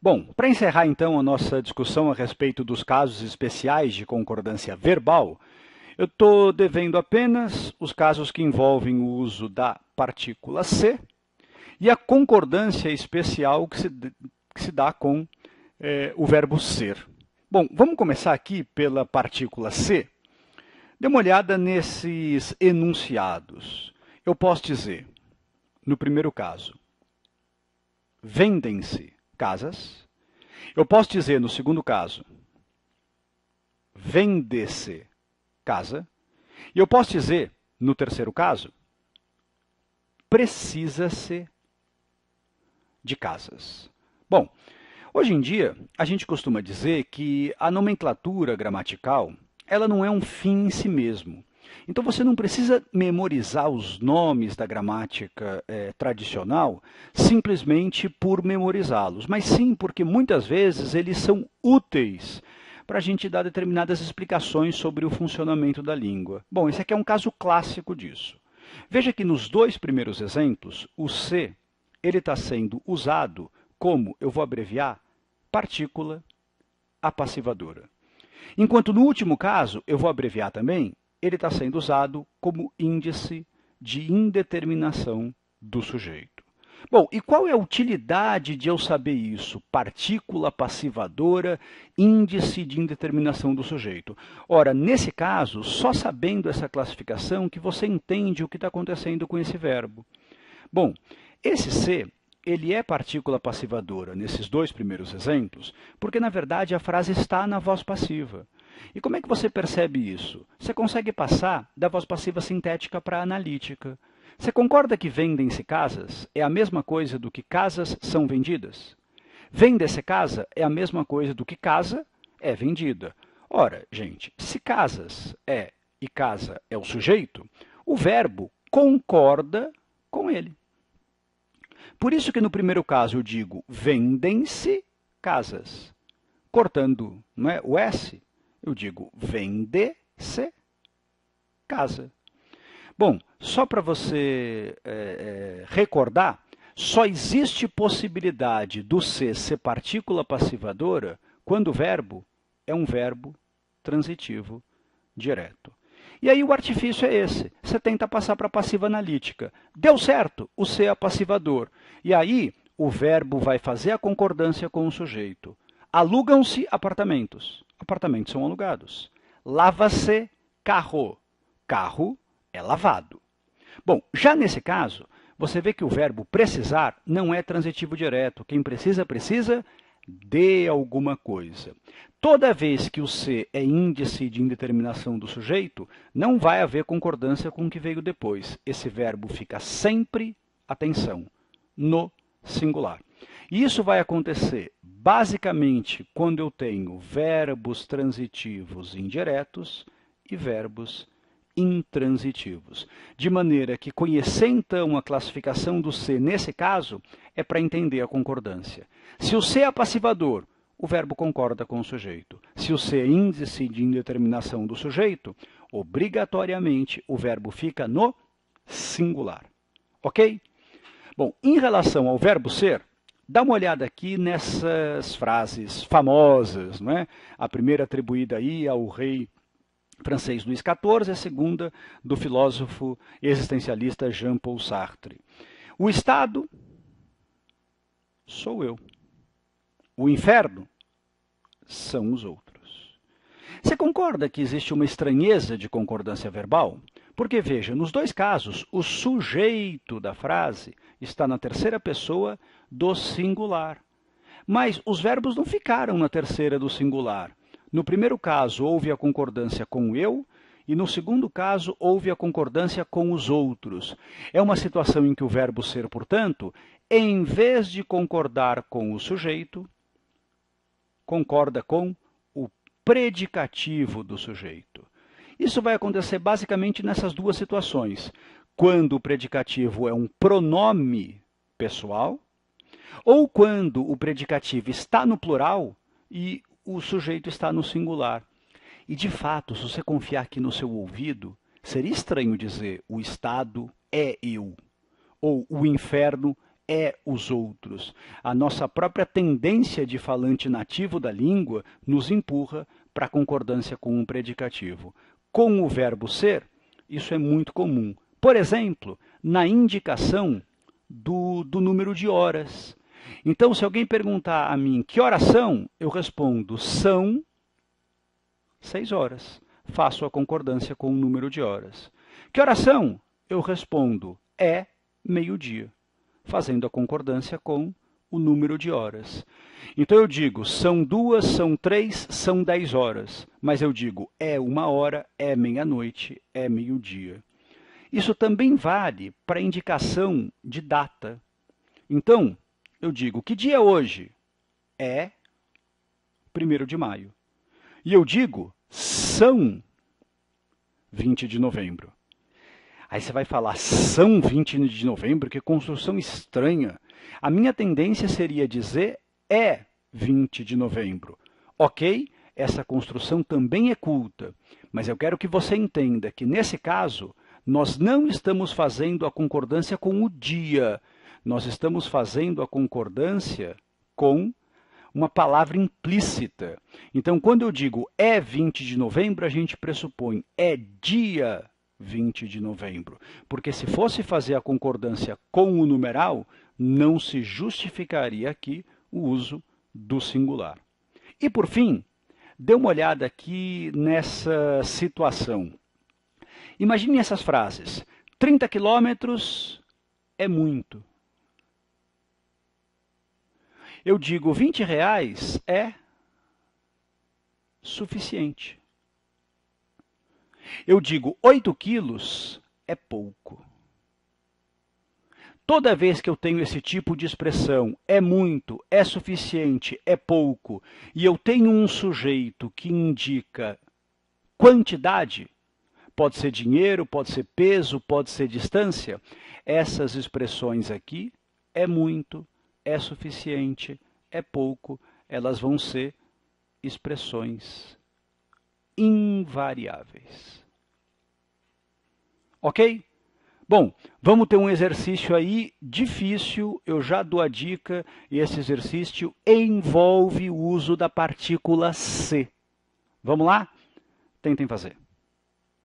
Bom, para encerrar então a nossa discussão a respeito dos casos especiais de concordância verbal, eu estou devendo apenas os casos que envolvem o uso da partícula se e a concordância especial que se dá com o verbo ser. Bom, vamos começar aqui pela partícula se. Dê uma olhada nesses enunciados. Eu posso dizer, no primeiro caso, vendem-se casas. Eu posso dizer, no segundo caso, vende-se casa. E eu posso dizer, no terceiro caso, precisa-se de casas. Bom, hoje em dia, a gente costuma dizer que a nomenclatura gramatical ela não é um fim em si mesmo. Então, você não precisa memorizar os nomes da gramática tradicional simplesmente por memorizá-los, mas sim porque muitas vezes eles são úteis para a gente dar determinadas explicações sobre o funcionamento da língua. Bom, esse aqui é um caso clássico disso. Veja que nos dois primeiros exemplos, o se ele está sendo usado como, eu vou abreviar, partícula apassivadora. Enquanto no último caso, eu vou abreviar também, ele está sendo usado como índice de indeterminação do sujeito. Bom, e qual é a utilidade de eu saber isso? Partícula passivadora, índice de indeterminação do sujeito. Ora, nesse caso, só sabendo essa classificação que você entende o que está acontecendo com esse verbo. Bom, esse se, ele é partícula passivadora nesses dois primeiros exemplos, porque, na verdade, a frase está na voz passiva. E como é que você percebe isso? Você consegue passar da voz passiva sintética para a analítica. Você concorda que vendem-se casas é a mesma coisa do que casas são vendidas? Vende-se casa é a mesma coisa do que casa é vendida. Ora, gente, se casas é e casa é o sujeito, o verbo concorda com ele. Por isso que no primeiro caso eu digo vendem-se casas. Cortando o S, eu digo vende-se casa. Bom, só para você recordar, só existe possibilidade do se ser partícula passivadora quando o verbo é um verbo transitivo direto. E aí o artifício é esse. Você tenta passar para a passiva analítica. Deu certo, o se é passivador. E aí o verbo vai fazer a concordância com o sujeito. Alugam-se apartamentos. Apartamentos são alugados. Lava-se carro. Carro é lavado. Bom, já nesse caso, você vê que o verbo precisar não é transitivo direto. Quem precisa, precisa de alguma coisa. Toda vez que o se é índice de indeterminação do sujeito, não vai haver concordância com o que veio depois. Esse verbo fica sempre, atenção, no singular. E isso vai acontecer basicamente quando eu tenho verbos transitivos indiretos e verbos intransitivos. De maneira que conhecer, então, a classificação do se nesse caso é para entender a concordância. Se o se é passivador, o verbo concorda com o sujeito. Se o se é índice de indeterminação do sujeito, obrigatoriamente o verbo fica no singular. Ok? Bom, em relação ao verbo ser, dá uma olhada aqui nessas frases famosas, não é? A primeira atribuída aí ao rei francês Luís XIV, a segunda do filósofo existencialista Jean-Paul Sartre. O Estado sou eu. O inferno são os outros. Você concorda que existe uma estranheza de concordância verbal? Porque, veja, nos dois casos, o sujeito da frase está na terceira pessoa do singular. Mas os verbos não ficaram na terceira do singular. No primeiro caso, houve a concordância com o eu, e no segundo caso, houve a concordância com os outros. É uma situação em que o verbo ser, portanto, em vez de concordar com o sujeito, concorda com o predicativo do sujeito. Isso vai acontecer basicamente nessas duas situações. Quando o predicativo é um pronome pessoal, ou quando o predicativo está no plural e o sujeito está no singular. E, de fato, se você confiar aqui no seu ouvido, seria estranho dizer o Estado é eu, ou o inferno é os outros. A nossa própria tendência de falante nativo da língua nos empurra para a concordância com um predicativo. Com o verbo ser, isso é muito comum. Por exemplo, na indicação do número de horas. Então, se alguém perguntar a mim que horas são, eu respondo, são 6 horas. Faço a concordância com o número de horas. Que horas são? Eu respondo, é meio-dia, fazendo a concordância com o número de horas. Então, eu digo, são 2, são 3, são 10 horas. Mas eu digo, é 1 hora, é meia-noite, é meio-dia. Isso também vale para a indicação de data. Então, eu digo, que dia é hoje? É 1º de maio. E eu digo, são 20 de novembro. Aí você vai falar, são 20 de novembro? Que construção estranha. A minha tendência seria dizer, é 20 de novembro. Ok, essa construção também é culta, mas eu quero que você entenda que, nesse caso, nós não estamos fazendo a concordância com o dia, nós estamos fazendo a concordância com uma palavra implícita. Então, quando eu digo é 20 de novembro, a gente pressupõe é dia 20 de novembro. Porque se fosse fazer a concordância com o numeral, não se justificaria aqui o uso do singular. E, por fim, dê uma olhada aqui nessa situação. Imagine essas frases. 30 quilômetros é muito. Eu digo, 20 reais é suficiente. Eu digo, 8 quilos é pouco. Toda vez que eu tenho esse tipo de expressão, é muito, é suficiente, é pouco, e eu tenho um sujeito que indica quantidade, pode ser dinheiro, pode ser peso, pode ser distância, essas expressões aqui, é muito, é suficiente, é pouco, elas vão ser expressões invariáveis. Ok? Bom, vamos ter um exercício aí difícil, eu já dou a dica, e esse exercício envolve o uso da partícula se. Vamos lá? Tentem fazer.